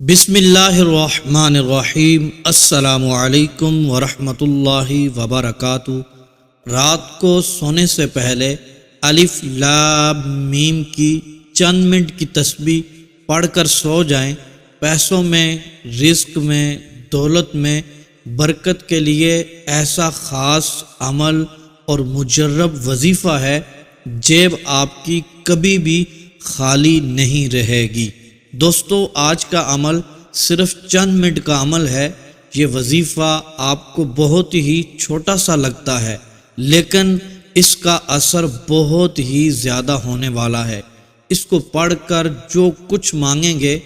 بسم اللہ الرحمن الرحیم۔ السلام علیکم ورحمۃ اللہ وبرکاتہ۔ رات کو سونے سے پہلے الف لام میم کی چند منٹ کی تسبیح پڑھ کر سو جائیں۔ پیسوں میں، رزق میں، دولت میں برکت کے لیے ایسا خاص عمل اور مجرب وظیفہ ہے، جیب آپ کی کبھی بھی خالی نہیں رہے گی۔ دوستو، آج کا عمل صرف چند منٹ کا عمل ہے۔ یہ وظیفہ آپ کو بہت ہی چھوٹا سا لگتا ہے، لیکن اس کا اثر بہت ہی زیادہ ہونے والا ہے۔ اس کو پڑھ کر جو کچھ مانگیں گے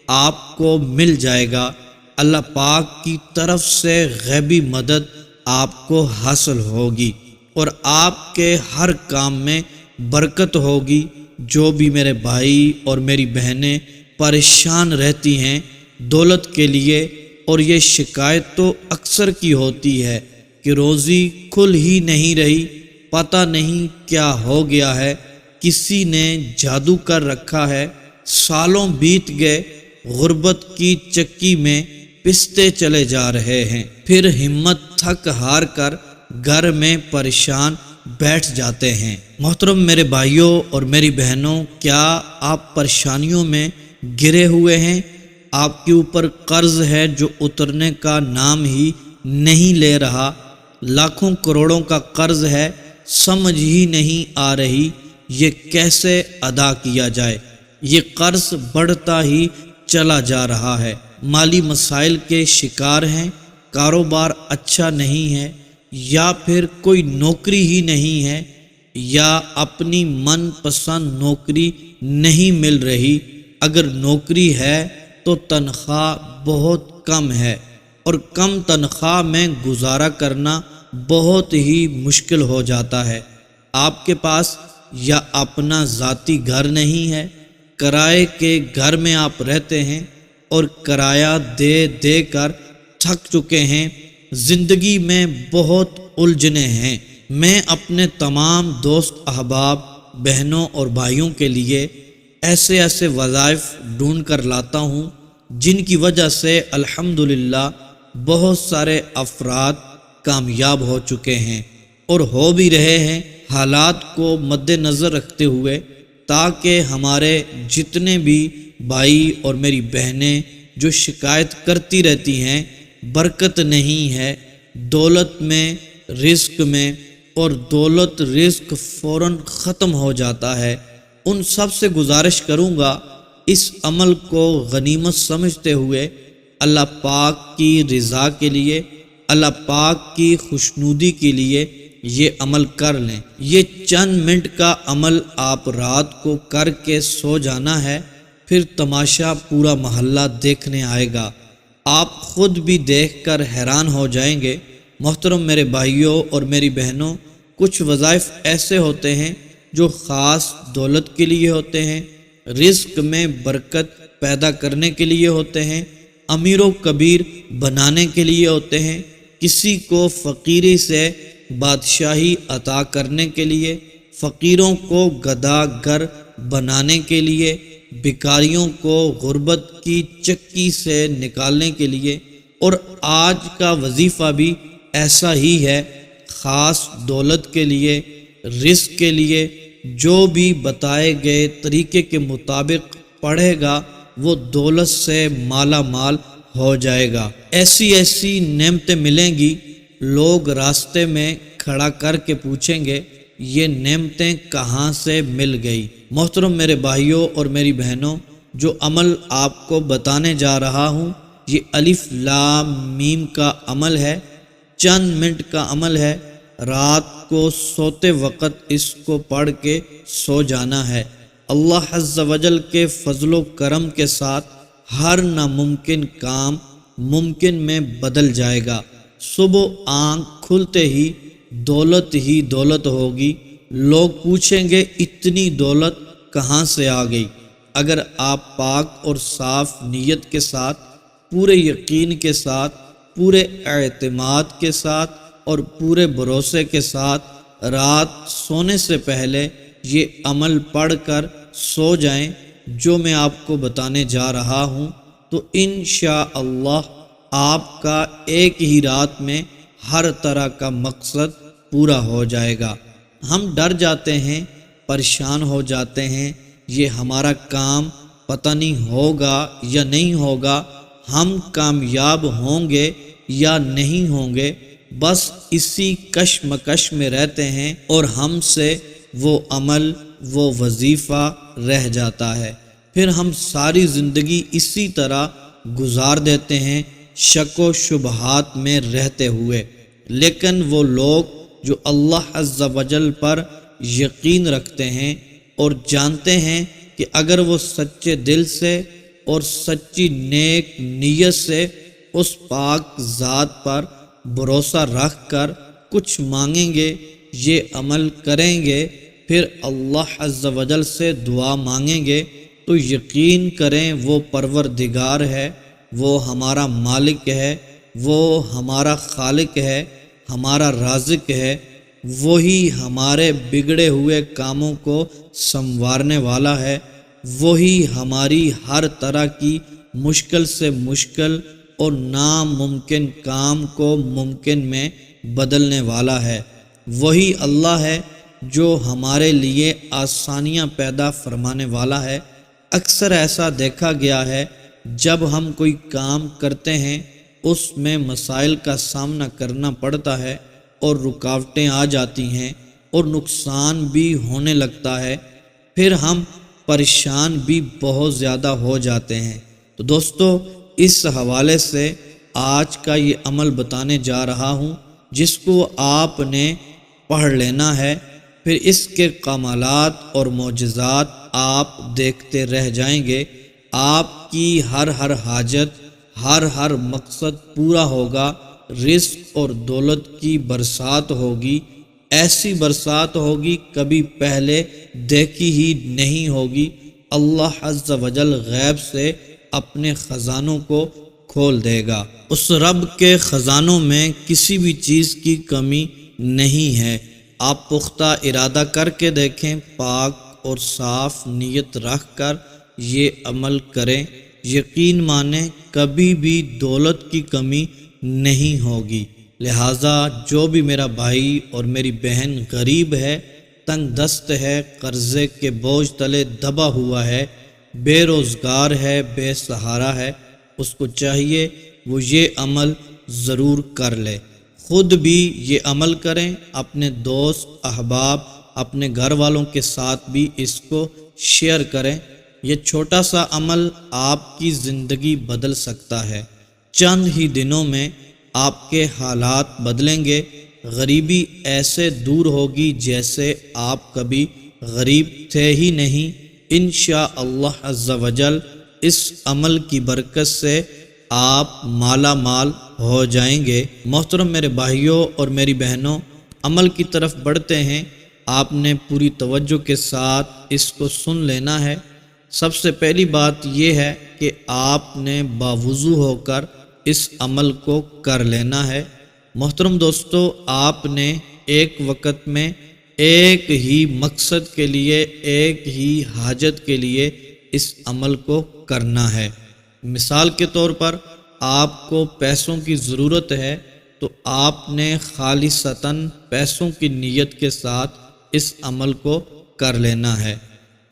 آپ کو مل جائے گا۔ اللہ پاک کی طرف سے غیبی مدد آپ کو حاصل ہوگی اور آپ کے ہر کام میں برکت ہوگی۔ جو بھی میرے بھائی اور میری بہنیں پریشان رہتی ہیں دولت کے لیے، اور یہ شکایت تو اکثر کی ہوتی ہے کہ روزی کھل ہی نہیں رہی، پتہ نہیں کیا ہو گیا ہے، کسی نے جادو کر رکھا ہے، سالوں بیت گئے، غربت کی چکی میں پستے چلے جا رہے ہیں، پھر ہمت تھک ہار کر گھر میں پریشان بیٹھ جاتے ہیں۔ محترم میرے بھائیوں اور میری بہنوں، کیا آپ پریشانیوں میں گرے ہوئے ہیں؟ آپ کے اوپر قرض ہے جو اترنے کا نام ہی نہیں لے رہا، لاکھوں کروڑوں کا قرض ہے، سمجھ ہی نہیں آ رہی یہ کیسے ادا کیا جائے۔ یہ قرض بڑھتا ہی چلا جا رہا ہے، مالی مسائل کے شکار ہیں، کاروبار اچھا نہیں ہے، یا پھر کوئی نوکری ہی نہیں ہے، یا اپنی من پسند نوکری نہیں مل رہی، اگر نوکری ہے تو تنخواہ بہت کم ہے، اور کم تنخواہ میں گزارا کرنا بہت ہی مشکل ہو جاتا ہے۔ آپ کے پاس یا اپنا ذاتی گھر نہیں ہے، کرائے کے گھر میں آپ رہتے ہیں اور کرایہ دے دے کر تھک چکے ہیں، زندگی میں بہت الجھنیں ہیں۔ میں اپنے تمام دوست احباب، بہنوں اور بھائیوں کے لیے ایسے وظائف ڈھونڈ کر لاتا ہوں جن کی وجہ سے الحمدللہ بہت سارے افراد کامیاب ہو چکے ہیں اور ہو بھی رہے ہیں۔ حالات کو مد نظر رکھتے ہوئے، تاکہ ہمارے جتنے بھی بھائی اور میری بہنیں جو شکایت کرتی رہتی ہیں برکت نہیں ہے دولت میں، رزق میں، اور دولت رزق فوراً ختم ہو جاتا ہے، ان سب سے گزارش کروں گا اس عمل کو غنیمت سمجھتے ہوئے اللہ پاک کی رضا کے لیے، اللہ پاک کی خوشنودی کے لیے یہ عمل کر لیں۔ یہ چند منٹ کا عمل آپ رات کو کر کے سو جانا ہے، پھر تماشا پورا محلہ دیکھنے آئے گا، آپ خود بھی دیکھ کر حیران ہو جائیں گے۔ محترم میرے بھائیوں اور میری بہنوں، کچھ وظائف ایسے ہوتے ہیں جو خاص دولت کے لیے ہوتے ہیں، رزق میں برکت پیدا کرنے کے لیے ہوتے ہیں، امیر و کبیر بنانے کے لیے ہوتے ہیں، کسی کو فقیری سے بادشاہی عطا کرنے کے لیے، فقیروں کو گداگر بنانے کے لیے، بھکاریوں کو غربت کی چکی سے نکالنے کے لیے، اور آج کا وظیفہ بھی ایسا ہی ہے، خاص دولت کے لیے، رزق کے لیے۔ جو بھی بتائے گئے طریقے کے مطابق پڑھے گا وہ دولت سے مالا مال ہو جائے گا۔ ایسی نعمتیں ملیں گی، لوگ راستے میں کھڑا کر کے پوچھیں گے یہ نعمتیں کہاں سے مل گئی۔ محترم میرے بھائیوں اور میری بہنوں، جو عمل آپ کو بتانے جا رہا ہوں یہ الف لام میم کا عمل ہے، چند منٹ کا عمل ہے، رات کو سوتے وقت اس کو پڑھ کے سو جانا ہے۔ اللہ عز و جل کے فضل و کرم کے ساتھ ہر ناممکن کام ممکن میں بدل جائے گا۔ صبح آنکھ کھلتے ہی دولت ہوگی، لوگ پوچھیں گے اتنی دولت کہاں سے آ گئی؟ اگر آپ پاک اور صاف نیت کے ساتھ، پورے یقین کے ساتھ، پورے اعتماد کے ساتھ اور پورے بھروسے کے ساتھ رات سونے سے پہلے یہ عمل پڑھ کر سو جائیں جو میں آپ کو بتانے جا رہا ہوں، تو انشاءاللہ آپ کا ایک ہی رات میں ہر طرح کا مقصد پورا ہو جائے گا۔ ہم ڈر جاتے ہیں، پریشان ہو جاتے ہیں، یہ ہمارا کام پتہ نہیں ہوگا یا نہیں ہوگا، ہم کامیاب ہوں گے یا نہیں ہوں گے، بس اسی کشمکش میں رہتے ہیں اور ہم سے وہ عمل، وہ وظیفہ رہ جاتا ہے۔ پھر ہم ساری زندگی اسی طرح گزار دیتے ہیں، شک و شبہات میں رہتے ہوئے۔ لیکن وہ لوگ جو اللہ عز و جل پر یقین رکھتے ہیں اور جانتے ہیں کہ اگر وہ سچے دل سے اور سچی نیک نیت سے اس پاک ذات پر بھروسہ رکھ کر کچھ مانگیں گے، یہ عمل کریں گے، پھر اللہ عز و جل سے دعا مانگیں گے، تو یقین کریں وہ پروردگار ہے، وہ ہمارا مالک ہے، وہ ہمارا خالق ہے، ہمارا رازق ہے، وہی ہمارے بگڑے ہوئے کاموں کو سنوارنے والا ہے، وہی ہماری ہر طرح کی مشکل سے مشکل اور ناممکن کام کو ممکن میں بدلنے والا ہے، وہی اللہ ہے جو ہمارے لیے آسانیاں پیدا فرمانے والا ہے۔ اکثر ایسا دیکھا گیا ہے جب ہم کوئی کام کرتے ہیں اس میں مسائل کا سامنا کرنا پڑتا ہے اور رکاوٹیں آ جاتی ہیں اور نقصان بھی ہونے لگتا ہے، پھر ہم پریشان بھی بہت زیادہ ہو جاتے ہیں۔ تو دوستو، اس حوالے سے آج کا یہ عمل بتانے جا رہا ہوں جس کو آپ نے پڑھ لینا ہے، پھر اس کے کمالات اور معجزات آپ دیکھتے رہ جائیں گے۔ آپ کی ہر حاجت، ہر مقصد پورا ہوگا، رزق اور دولت کی برسات ہوگی، ایسی برسات ہوگی کبھی پہلے دیکھی ہی نہیں ہوگی۔ اللہ عز و جل غیب سے اپنے خزانوں کو کھول دے گا۔ اس رب کے خزانوں میں کسی بھی چیز کی کمی نہیں ہے۔ آپ پختہ ارادہ کر کے دیکھیں، پاک اور صاف نیت رکھ کر یہ عمل کریں، یقین مانیں کبھی بھی دولت کی کمی نہیں ہوگی۔ لہٰذا جو بھی میرا بھائی اور میری بہن غریب ہے، تنگ دست ہے، قرضے کے بوجھ تلے دبا ہوا ہے، بے روزگار ہے، بے سہارا ہے، اس کو چاہیے وہ یہ عمل ضرور کر لے، خود بھی یہ عمل کریں، اپنے دوست احباب، اپنے گھر والوں کے ساتھ بھی اس کو شیئر کریں۔ یہ چھوٹا سا عمل آپ کی زندگی بدل سکتا ہے۔ چند ہی دنوں میں آپ کے حالات بدلیں گے، غریبی ایسے دور ہوگی جیسے آپ کبھی غریب تھے ہی نہیں۔ انشاءاللہ عز و جل اس عمل کی برکت سے آپ مالا مال ہو جائیں گے۔ محترم میرے بھائیوں اور میری بہنوں، عمل کی طرف بڑھتے ہیں۔ آپ نے پوری توجہ کے ساتھ اس کو سن لینا ہے۔ سب سے پہلی بات یہ ہے کہ آپ نے باوضو ہو کر اس عمل کو کر لینا ہے۔ محترم دوستو، آپ نے ایک وقت میں ایک ہی مقصد کے لیے، ایک ہی حاجت کے لیے اس عمل کو کرنا ہے۔ مثال کے طور پر آپ کو پیسوں کی ضرورت ہے تو آپ نے خالصتاً پیسوں کی نیت کے ساتھ اس عمل کو کر لینا ہے،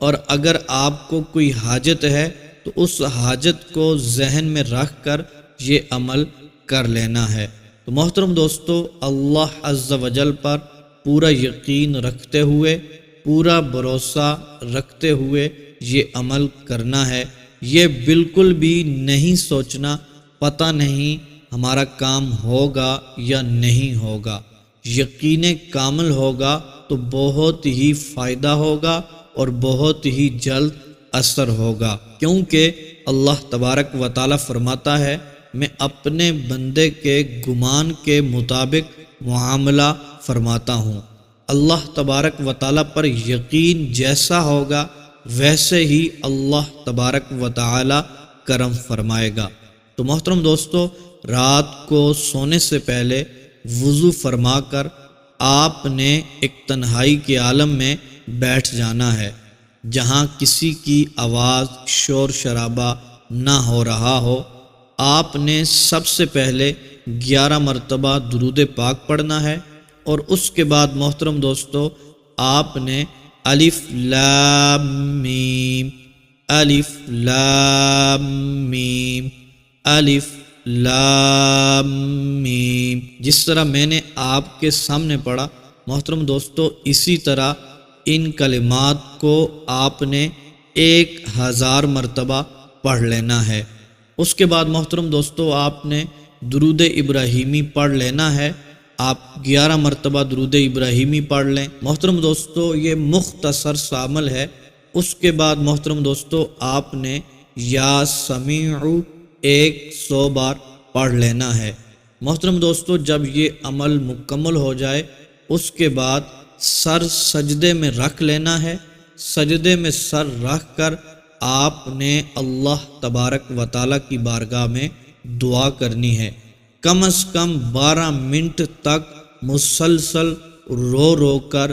اور اگر آپ کو کوئی حاجت ہے تو اس حاجت کو ذہن میں رکھ کر یہ عمل کر لینا ہے۔ تو محترم دوستو، اللہ عز و جل پر پورا یقین رکھتے ہوئے، پورا بھروسہ رکھتے ہوئے یہ عمل کرنا ہے۔ یہ بالکل بھی نہیں سوچنا پتہ نہیں ہمارا کام ہوگا یا نہیں ہوگا۔ یقین کامل ہوگا تو بہت ہی فائدہ ہوگا اور بہت ہی جلد اثر ہوگا، کیونکہ اللہ تبارک و تعالیٰ فرماتا ہے، میں اپنے بندے کے گمان کے مطابق معاملہ فرماتا ہوں۔ اللہ تبارک و تعالیٰ پر یقین جیسا ہوگا ویسے ہی اللہ تبارک و تعالیٰ کرم فرمائے گا۔ تو محترم دوستو، رات کو سونے سے پہلے وضو فرما کر آپ نے ایک تنہائی کے عالم میں بیٹھ جانا ہے، جہاں کسی کی آواز، شور شرابہ نہ ہو رہا ہو، آپ نے سب سے پہلے 11 مرتبہ درود پاک پڑھنا ہے، اور اس کے بعد محترم دوستو آپ نے الف لام میم، الف لام میم، الف لام میم، جس طرح میں نے آپ کے سامنے پڑھا محترم دوستو اسی طرح ان کلمات کو آپ نے 1000 مرتبہ پڑھ لینا ہے۔ اس کے بعد محترم دوستو آپ نے درود ابراہیمی پڑھ لینا ہے۔ آپ 11 مرتبہ درود ابراہیمی پڑھ لیں محترم دوستو، یہ مختصر سا عمل ہے۔ اس کے بعد محترم دوستو آپ نے یا سمیع 100 بار پڑھ لینا ہے۔ محترم دوستو جب یہ عمل مکمل ہو جائے اس کے بعد سر سجدے میں رکھ لینا ہے۔ سجدے میں سر رکھ کر آپ نے اللہ تبارک و تعالیٰ کی بارگاہ میں دعا کرنی ہے۔ کم از کم 12 منٹ تک مسلسل رو رو کر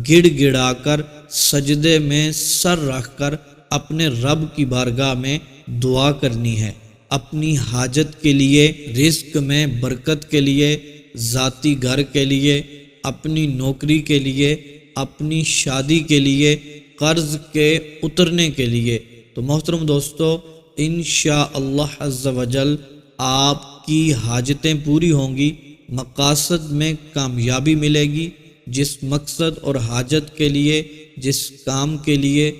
گڑ گڑا کر سجدے میں سر رکھ کر اپنے رب کی بارگاہ میں دعا کرنی ہے، اپنی حاجت کے لیے، رزق میں برکت کے لیے، ذاتی گھر کے لیے، اپنی نوکری کے لیے، اپنی شادی کے لیے، قرض کے اترنے کے لیے۔ تو محترم دوستو انشاءاللہ عز و جل آپ کی حاجتیں پوری ہوں گی، مقاصد میں کامیابی ملے گی۔ جس مقصد اور حاجت کے لیے، جس کام کے لیے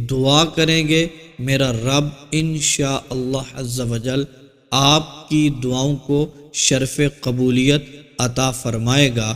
دعا کریں گے، میرا رب انشاءاللہ عز و جل آپ کی دعاؤں کو شرف قبولیت عطا فرمائے گا۔